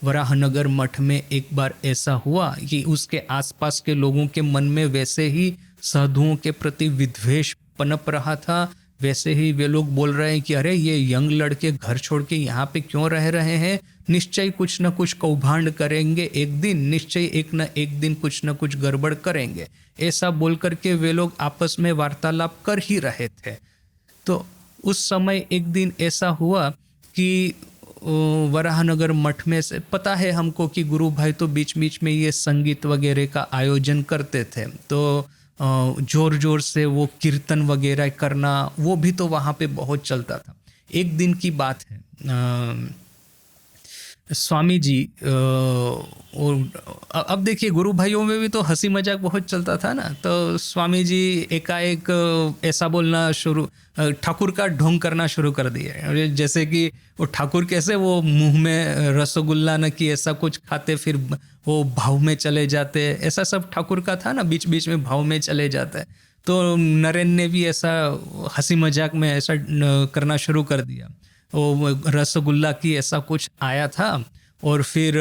वराहनगर मठ में एक बार ऐसा हुआ कि उसके आसपास के लोगों के मन में वैसे ही साधुओं के प्रति विद्वेष पनप रहा था। वैसे ही वे लोग बोल रहे हैं कि अरे ये यंग लड़के घर छोड़ के यहाँ पे क्यों रह रहे हैं, निश्चय कुछ न कुछ कौभांड करेंगे एक दिन, निश्चय एक न एक दिन कुछ न कुछ गड़बड़ करेंगे। ऐसा बोल करके वे लोग आपस में वार्तालाप कर ही रहे थे। तो उस समय एक दिन ऐसा हुआ कि वराहनगर मठ में से पता है हमको कि गुरु भाई तो बीच बीच में ये संगीत वगैरह का आयोजन करते थे, तो जोर जोर से वो कीर्तन वगैरह करना वो भी तो वहाँ पे बहुत चलता था। एक दिन की बात है, स्वामी जी और अब देखिए गुरु भाइयों में भी तो हंसी मजाक बहुत चलता था ना, तो स्वामी जी एकाएक ऐसा बोलना शुरू, ठाकुर का ढोंग करना शुरू कर दिए। जैसे कि वो ठाकुर कैसे वो मुंह में रसगुल्ला न कि ऐसा कुछ खाते फिर वो भाव में चले जाते, ऐसा सब ठाकुर का था ना, बीच बीच में भाव में चले जाते। तो नरेंद्र ने भी ऐसा हंसी मजाक में ऐसा करना शुरू कर दिया। वो रसगुल्ला की ऐसा कुछ आया था और फिर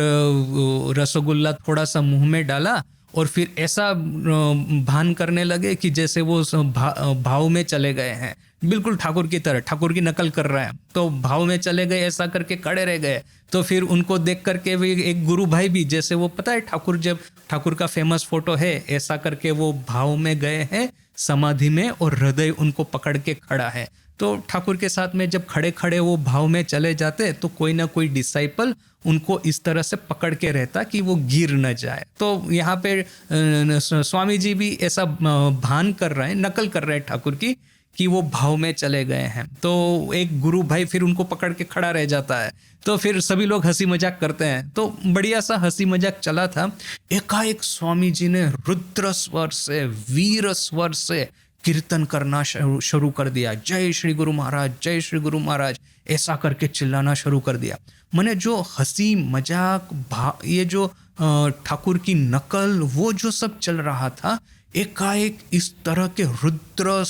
रसगुल्ला थोड़ा सा मुंह में डाला और फिर ऐसा भान करने लगे कि जैसे वो भाव में चले गए हैं, बिल्कुल ठाकुर की तरह, ठाकुर की नकल कर रहा है। तो भाव में चले गए, ऐसा करके खड़े रह गए। तो फिर उनको देख करके भी एक गुरु भाई भी, जैसे वो पता है ठाकुर, जब ठाकुर का फेमस फोटो है, ऐसा करके वो भाव में गए हैं समाधि में और हृदय उनको पकड़ के खड़ा है। तो ठाकुर के साथ में जब खड़े खड़े वो भाव में चले जाते तो कोई ना कोई डिसाइपल उनको इस तरह से पकड़ के रहता कि वो गिर न जाए। तो यहाँ पे स्वामी जी भी ऐसा भान कर रहे हैं, नकल कर रहे हैं ठाकुर की कि वो भाव में चले गए हैं। तो एक गुरु भाई फिर उनको पकड़ के खड़ा रह जाता है। तो फिर सभी लोग हंसी मजाक करते हैं। तो बढ़िया सा हंसी मजाक चला था। एकाएक स्वामी जी ने रुद्र स्वर से, वीर स्वर से कीर्तन करना शुरू कर दिया। जय श्री गुरु महाराज, जय श्री गुरु महाराज, ऐसा करके चिल्लाना शुरू कर दिया। मैंने जो हंसी मजाक, ये जो ठाकुर की नकल, वो जो सब चल रहा था, एकाएक इस तरह के रुद्र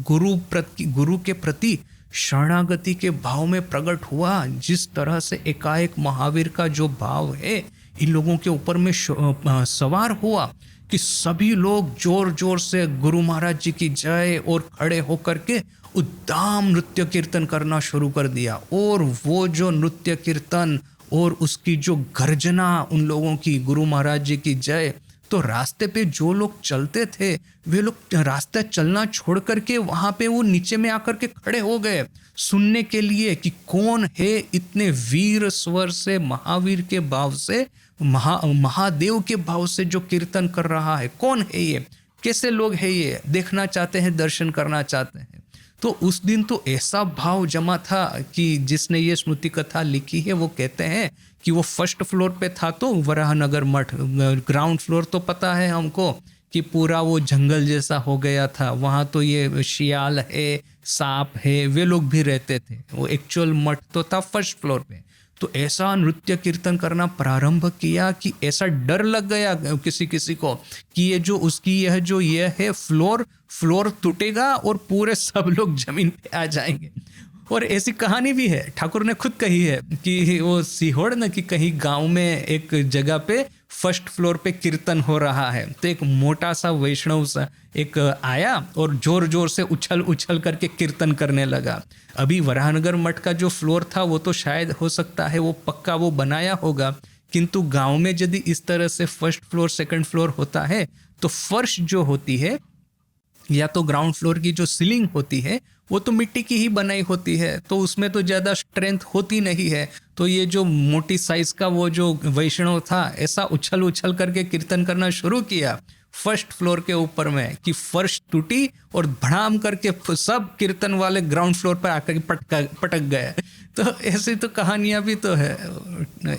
गुरु के प्रति शरणागति के भाव में प्रकट हुआ, जिस तरह से एकाएक महावीर का जो भाव है इन लोगों के ऊपर में सवार हुआ कि सभी लोग जोर जोर से गुरु महाराज जी की जय और खड़े होकर के उद्दाम नृत्य कीर्तन करना शुरू कर दिया। और वो जो नृत्य कीर्तन और उसकी जो गर्जना उन लोगों की, गुरु महाराज जी की जय, तो रास्ते पे जो लोग चलते थे वे लोग रास्ता चलना छोड़ करके वहां पे वो नीचे में आकर के खड़े हो गए सुनने के लिए कि कौन है इतने वीर स्वर से, महावीर के भाव से, महादेव के भाव से जो कीर्तन कर रहा है, कौन है ये, कैसे लोग हैं ये, देखना चाहते हैं, दर्शन करना चाहते हैं। तो उस दिन तो ऐसा भाव जमा था कि जिसने ये स्मृति कथा लिखी है वो कहते हैं कि वो फर्स्ट फ्लोर पे था, तो वराहनगर मठ, ग्राउंड फ्लोर तो पता है हमको कि पूरा वो जंगल जैसा हो गया था, वहाँ तो ये शियाल है, सांप है, वे लोग भी रहते थे। वो एक्चुअल मठ तो था फर्स्ट फ्लोर पे। तो ऐसा नृत्य कीर्तन करना प्रारंभ किया कि ऐसा डर लग गया किसी किसी को कि ये जो उसकी यह है फ्लोर टूटेगा और पूरे सब लोग जमीन पे आ जाएंगे। और ऐसी कहानी भी है, ठाकुर ने खुद कही है कि वो सीहोड़ न कि कहीं गांव में एक जगह पे फर्स्ट फ्लोर पे कीर्तन हो रहा है, तो एक मोटा सा वैष्णव सा एक आया और जोर जोर से उछल उछल करके कीर्तन करने लगा। अभी वराहनगर मठ का जो फ्लोर था वो तो शायद हो सकता है वो पक्का वो बनाया होगा, किंतु गांव में यदि इस तरह से फर्स्ट फ्लोर सेकंड फ्लोर होता है तो फर्श जो होती है या तो ग्राउंड फ्लोर की जो सीलिंग होती है वो तो मिट्टी की ही बनाई होती है, तो उसमें तो ज़्यादा स्ट्रेंथ होती नहीं है। तो ये जो मोटी साइज का वो जो वैष्णव था ऐसा उछल उछल करके कीर्तन करना शुरू किया फर्स्ट फ्लोर के ऊपर में कि फर्श टूटी और भड़ाम करके सब कीर्तन वाले ग्राउंड फ्लोर पर आकर पटक गए। तो ऐसी तो कहानियाँ भी तो है।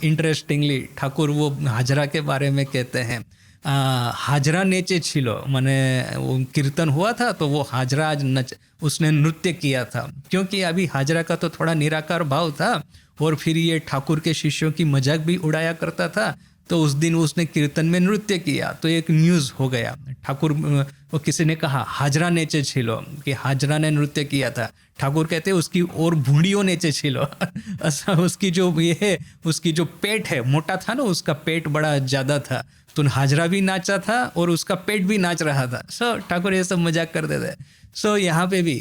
इंटरेस्टिंगली ठाकुर वो हाजरा के बारे में कहते हैं, हाजरा नेचे छिलो, माने वो कीर्तन हुआ था तो वो हाजरा आज उसने नृत्य किया था, क्योंकि अभी हाजरा का तो थोड़ा निराकार भाव था और फिर ये ठाकुर के शिष्यों की मजाक भी उड़ाया करता था। तो उस दिन उसने कीर्तन में नृत्य किया तो एक न्यूज़ हो गया। ठाकुर वो किसी ने कहा हाजरा नेचे छिलो, कि हाजरा ने नृत्य किया था। ठाकुर कहते उसकी और भूड़ियों नेचे छिलो ऐसा उसकी जो ये है, उसकी जो पेट है मोटा था ना, उसका पेट बड़ा ज़्यादा था, तो हाजरा भी नाचा था और उसका पेट भी नाच रहा था। सो ठाकुर ये सब मजाक करते थे। सो यहाँ पे भी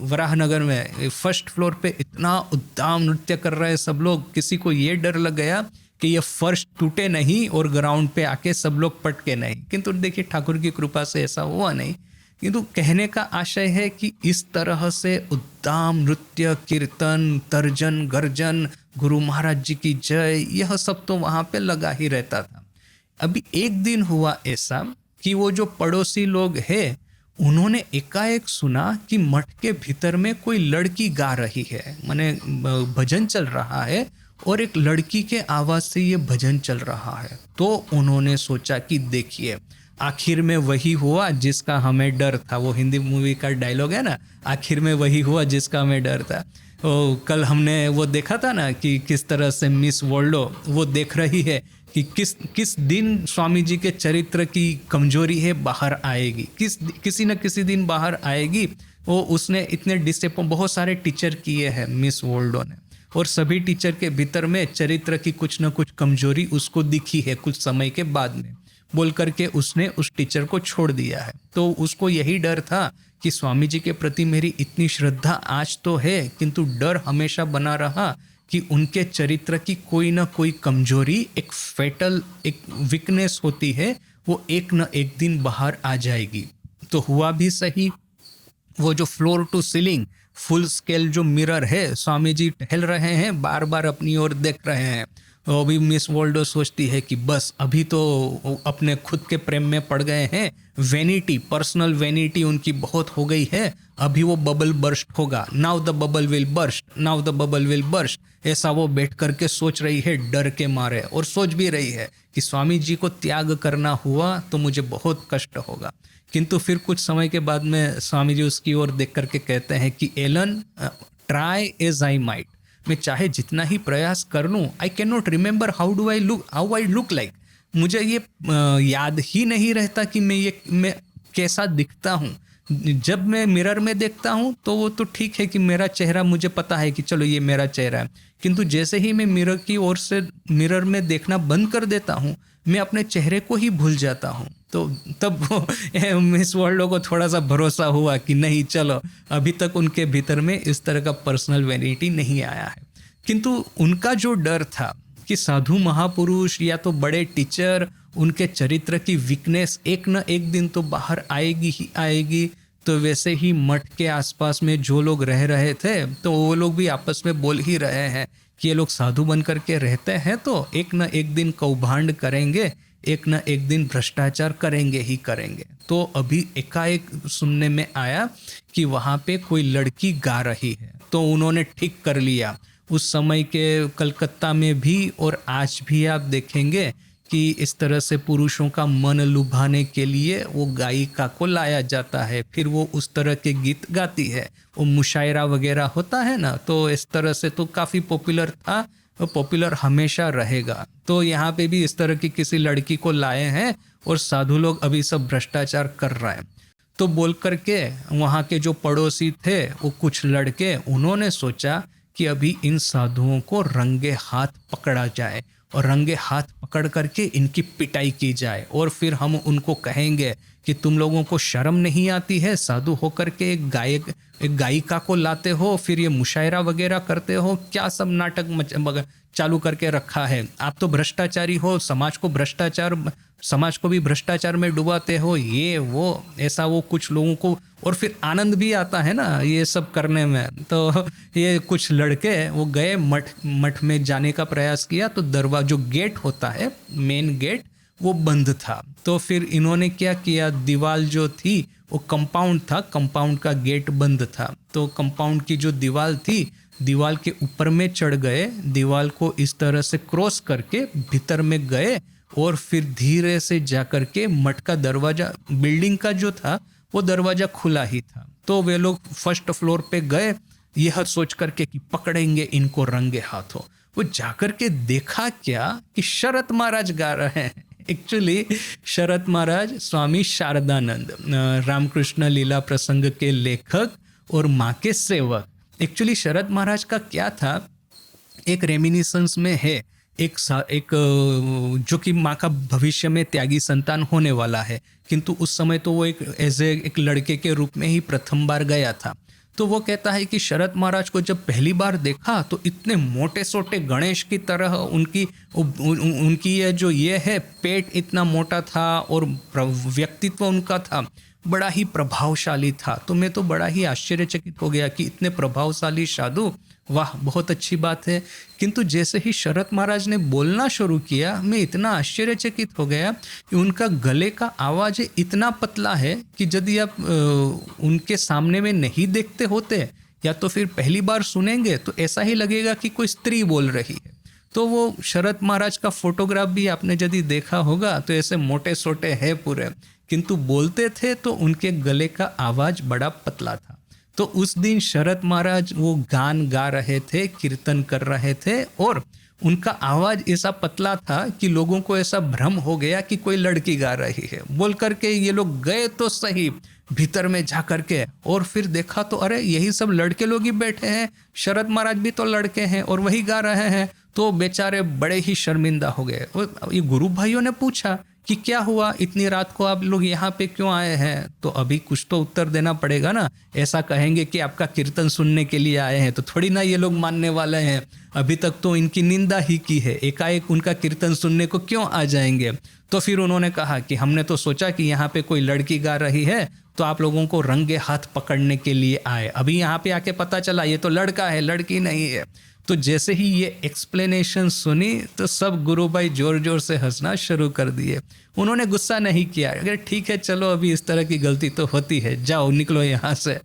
वराहनगर में फर्स्ट फ्लोर पे इतना उद्दाम नृत्य कर रहे हैं सब लोग, किसी को ये डर लग गया कि ये फर्श टूटे नहीं और ग्राउंड पे आके सब लोग पटके नहीं। किंतु देखिए ठाकुर की कृपा से ऐसा हुआ नहीं। किंतु कहने का आशय है कि इस तरह से उद्दाम नृत्य, कीर्तन, तर्जन, गर्जन, गुरु महाराज जी की जय, यह सब तो वहाँ पे लगा ही रहता था। अभी एक दिन हुआ ऐसा कि वो जो पड़ोसी लोग हैं उन्होंने एकाएक सुना कि मठ के भीतर में कोई लड़की गा रही है, माने भजन चल रहा है और एक लड़की के आवाज से ये भजन चल रहा है। तो उन्होंने सोचा कि देखिए आखिर में वही हुआ जिसका हमें डर था। वो हिंदी मूवी का डायलॉग है ना, आखिर में वही हुआ जिसका हमें डर था। तो कल हमने वो देखा था ना कि किस तरह से मिस वर्ल्डो वो देख रही है कि किस दिन स्वामी जी के चरित्र की कमजोरी है बाहर आएगी, किसी न किसी दिन बाहर आएगी। वो उसने इतने बहुत सारे टीचर किए हैं मिस वर्ल्डो ने, और सभी टीचर के भीतर में चरित्र की कुछ न कुछ कमजोरी उसको दिखी है कुछ समय के बाद में, बोल करके उसने उस टीचर को छोड़ दिया है। तो उसको यही डर था कि स्वामी जी के प्रति मेरी इतनी श्रद्धा आज तो है, किंतु डर हमेशा बना रहा कि उनके चरित्र की कोई ना कोई कमजोरी, एक फेटल एक वीकनेस होती है, वो एक न एक दिन बाहर आ जाएगी। तो हुआ भी सही। वो जो floor to ceiling full scale जो मिरर है, स्वामी जी टहल रहे हैं, बार बार अपनी ओर देख रहे हैं। वो भी मिस वर्ल्डो सोचती है कि बस अभी तो अपने खुद के प्रेम में पड़ गए हैं, वेनिटी, पर्सनल वेनिटी उनकी बहुत हो गई है, अभी वो बबल बर्स्ट होगा, now the bubble will burst, now the bubble will burst, ऐसा वो बैठ करके सोच रही है डर के मारे। और सोच भी रही है कि स्वामी जी को त्याग करना हुआ तो मुझे बहुत कष्ट होगा। किंतु फिर कुछ समय के बाद में स्वामी जी उसकी ओर देख करके कहते हैं कि Alan, try as I might, मैं चाहे जितना ही प्रयास कर लूँ, I can not remember how I look like, मुझे ये याद ही नहीं रहता कि मैं कैसा दिखता हूँ। जब मैं मिरर में देखता हूँ तो वो तो ठीक है कि मेरा चेहरा मुझे पता है कि चलो ये मेरा चेहरा है, किंतु जैसे ही मैं मिरर की ओर से मिरर में देखना बंद कर देता हूँ, मैं अपने चेहरे को ही भूल जाता हूँ। तो तब वो मिस वर्ल्डो को थोड़ा सा भरोसा हुआ कि नहीं, चलो अभी तक उनके भीतर में इस तरह का पर्सनल वैनिटी नहीं आया है। किंतु उनका जो डर था कि साधु महापुरुष या तो बड़े टीचर, उनके चरित्र की वीकनेस एक न एक दिन तो बाहर आएगी ही आएगी। तो वैसे ही मठ के आसपास में जो लोग रह रहे थे तो वो लोग भी आपस में बोल ही रहे हैं कि ये लोग साधु बन करके रहते हैं तो एक न एक दिन कौभांड करेंगे, एक न एक दिन भ्रष्टाचार करेंगे ही करेंगे। तो अभी एकाएक सुनने में आया कि वहाँ पे कोई लड़की गा रही है, तो उन्होंने ठीक कर लिया। उस समय के कलकत्ता में भी और आज भी आप देखेंगे कि इस तरह से पुरुषों का मन लुभाने के लिए वो गायिका को लाया जाता है, फिर वो उस तरह के गीत गाती है, वो मुशायरा वगैरह होता है ना, तो इस तरह से तो काफ़ी पॉपुलर था, वो पॉपुलर हमेशा रहेगा। तो यहाँ पे भी इस तरह की किसी लड़की को लाए हैं और साधु लोग अभी सब भ्रष्टाचार कर रहे हैं। तो बोल करके वहाँ के जो पड़ोसी थे वो कुछ लड़के, उन्होंने सोचा कि अभी इन साधुओं को रंगे हाथ पकड़ा जाए और रंगे हाथ पकड़ करके इनकी पिटाई की जाए, और फिर हम उनको कहेंगे कि तुम लोगों को शर्म नहीं आती है, साधु होकर के एक गायिका को लाते हो, फिर ये मुशायरा वगैरह करते हो, क्या सब नाटक चालू करके रखा है, आप तो भ्रष्टाचारी हो, समाज को भी भ्रष्टाचार में डुबाते हो, ये वो ऐसा। वो कुछ लोगों को और फिर आनंद भी आता है ना ये सब करने में। तो ये कुछ लड़के वो गए मठ में जाने का प्रयास किया, तो दरवाजा जो गेट होता है मेन गेट वो बंद था। तो फिर इन्होंने क्या किया, दीवार जो थी वो कंपाउंड था, कंपाउंड का गेट बंद था, तो कंपाउंड की जो दीवार थी, दीवार के ऊपर में चढ़ गए, दीवार को इस तरह से क्रॉस करके भीतर में गए और फिर धीरे से जाकर के मठ का दरवाजा, बिल्डिंग का जो था वो दरवाजा खुला ही था। तो वे लोग फर्स्ट फ्लोर पे गए यह सोच करके कि पकड़ेंगे इनको रंगे हाथों। वो जाकर के देखा क्या कि शरत महाराज गा रहे हैं। एक्चुअली शरत महाराज स्वामी शारदानंद, रामकृष्ण लीला प्रसंग के लेखक और माँ के सेवक। एक्चुअली शरत महाराज का क्या था, एक रेमिनिसेंस में है, एक जो कि माँ का भविष्य में त्यागी संतान होने वाला है, किंतु उस समय तो वो एक लड़के के रूप में ही प्रथम बार गया था। तो वो कहता है कि शरत महाराज को जब पहली बार देखा तो इतने मोटे सोटे गणेश की तरह उनकी ये है पेट इतना मोटा था और व्यक्तित्व उनका था बड़ा ही प्रभावशाली था। तो मैं तो बड़ा ही आश्चर्यचकित हो गया कि इतने प्रभावशाली साधु, वाह बहुत अच्छी बात है। किंतु जैसे ही शरत महाराज ने बोलना शुरू किया, मैं इतना आश्चर्यचकित हो गया कि उनका गले का आवाज़ इतना पतला है कि यदि आप उनके सामने में नहीं देखते होते या तो फिर पहली बार सुनेंगे तो ऐसा ही लगेगा कि कोई स्त्री बोल रही है। तो वो शरत महाराज का फोटोग्राफ भी आपने यदि देखा होगा तो ऐसे मोटे सोटे है पूरे, किंतु बोलते थे तो उनके गले का आवाज़ बड़ा पतला था। तो उस दिन शरत महाराज वो गान गा रहे थे, कीर्तन कर रहे थे और उनका आवाज़ ऐसा पतला था कि लोगों को ऐसा भ्रम हो गया कि कोई लड़की गा रही है। बोल करके ये लोग गए तो सही भीतर में जा करके, और फिर देखा तो अरे यही सब लड़के लोग ही बैठे हैं, शरत महाराज भी तो लड़के हैं और वही गा रहे हैं। तो बेचारे बड़े ही शर्मिंदा हो गए। ये गुरु भाइयों ने पूछा कि क्या हुआ, इतनी रात को आप लोग यहाँ पे क्यों आए हैं? तो अभी कुछ तो उत्तर देना पड़ेगा ना। ऐसा कहेंगे कि आपका कीर्तन सुनने के लिए आए हैं तो थोड़ी ना ये लोग मानने वाले हैं। अभी तक तो इनकी निंदा ही की है, एकाएक उनका कीर्तन सुनने को क्यों आ जाएंगे? तो फिर उन्होंने कहा कि हमने तो सोचा कि यहाँ पे कोई लड़की गा रही है तो आप लोगों को रंगे हाथ पकड़ने के लिए आए। अभी यहाँ पे आके पता चला ये तो लड़का है, लड़की नहीं है। तो जैसे ही ये एक्सप्लेनेशन सुनी तो सब गुरु भाई जोर जोर से हंसना शुरू कर दिए। उन्होंने गुस्सा नहीं किया, अगर ठीक है चलो अभी इस तरह की गलती तो होती है, जाओ निकलो यहाँ से।